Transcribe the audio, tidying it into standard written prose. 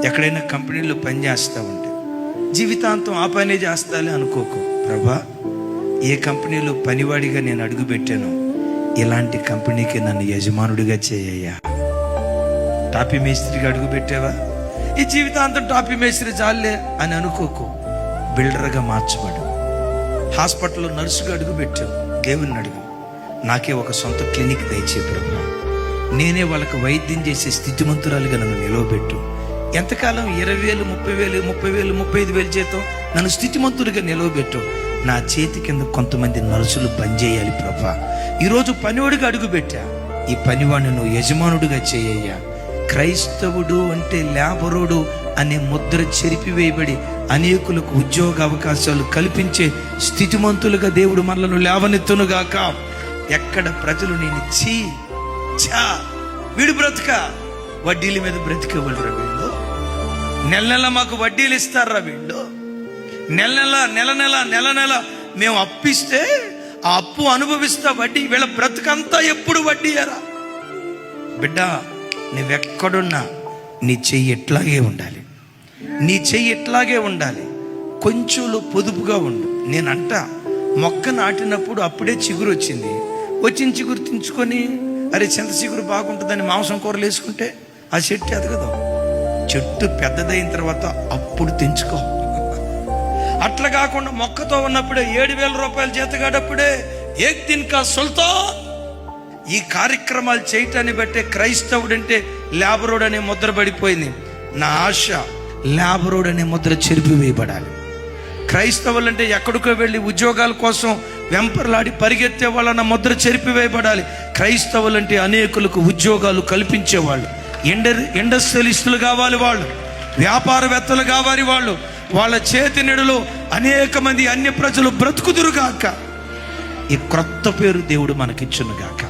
ఎక్కడైనా కంపెనీలో పని చేస్తూ ఉంటే జీవితాంతం ఆ పనే చేస్తాలే అనుకోకు. ప్రభా, ఏ కంపెనీలో పనివాడిగా నేను అడుగు పెట్టానో ఇలాంటి కంపెనీకి నన్ను యజమానుడిగా చేయ్యా. టాపీ మేస్త్రిగా అడుగు పెట్టావా, ఈ జీవితాంతం టాపీ మేస్త్రి చాలే అని అనుకోకు. బిల్డర్గా మార్చబడు. హాస్పిటల్లో నర్సుగా అడుగు పెట్టావు, దేవుని అడుగు, నాకే ఒక సొంత క్లినిక్ దయచే ప్రభు, నేనే వాళ్ళకి వైద్యం చేసే స్థితిమంతురాలుగా నన్ను నిలవబెట్టు. ఎంతకాలం 20,000, 30,000, 30,000, 35,000 జీతం నన్ను స్థితిమంతుడిగా నిలవబెట్టు. నా చేతి కింద కొంతమంది నర్సులు పనిచేయాలి ప్రభా. ఈరోజు పనివాడిగా అడుగు పెట్టా, ఈ పనివాడిని నువ్వు యజమానుడిగా చేయ్యా. క్రైస్తవుడు అంటే లేబరుడు అనే ముద్ర చెరిపివేయబడి అనేకులకు ఉద్యోగ అవకాశాలు కల్పించే స్థితిమంతులుగా దేవుడు మనలను లేవనెత్తునుగాక. ఎక్కడ ప్రజలు నేను వీడు బ్రతుక వడ్డీల మీద బ్రతికేవాళ్ళు రా వీళ్ళు, నెల నెల మాకు వడ్డీలు ఇస్తారా వీళ్ళు, నెల నెల మేము అప్పిస్తే ఆ అప్పు అనుభవిస్తా వడ్డీ, వీళ్ళ బ్రతుకంతా ఎప్పుడు వడ్డీయరా. బిడ్డ, నువ్వెక్కడున్నా నీ చెయ్యి ఎట్లాగే ఉండాలి, నీ చెయ్యి ఎట్లాగే ఉండాలి. కొంచెంలో పొదుపుగా ఉండు. నేనంట మొక్క నాటినప్పుడు అప్పుడే చిగురు వచ్చింది, వచ్చిన చిగురు తెంచుకొని అరే చింత చిగురు బాగుంటుందని మాంసం కూరలు వేసుకుంటే ఆ చెట్టు ఎదగదు. చెట్టు పెద్దదైన తర్వాత అప్పుడు తెంచుకో. అట్లా కాకుండా మొక్కతో ఉన్నప్పుడే 7,000 రూపాయలు జీతగాడప్పుడే ఏక్ దిన్ కా సుల్తాన్. ఈ కార్యక్రమాలు చేయటాన్ని బట్టే క్రైస్తవుడు అంటే లేబరోడ్ అనే ముద్ర పడిపోయింది. నా ఆశ లేబరోడ్ అనే ముద్ర చెరిపివేయబడాలి. క్రైస్తవులు అంటే ఎక్కడికో వెళ్ళి ఉద్యోగాల కోసం వెంపర్లాడి పరిగెత్తే వాళ్ళన్న ముద్ర చెరిపివేయబడాలి. క్రైస్తవులు అంటే అనేకులకు ఉద్యోగాలు కల్పించేవాళ్ళు, ఇండస్ట్రియలిస్టులు కావాలి, వాళ్ళు వ్యాపారవేత్తలు కావాలి, వాళ్ళ చేతి నీడలో అనేక మంది అన్య ప్రజలు బ్రతుకుదురుగాక. ఈ క్రొత్త పేరు దేవుడు మనకిచ్చునుగాక.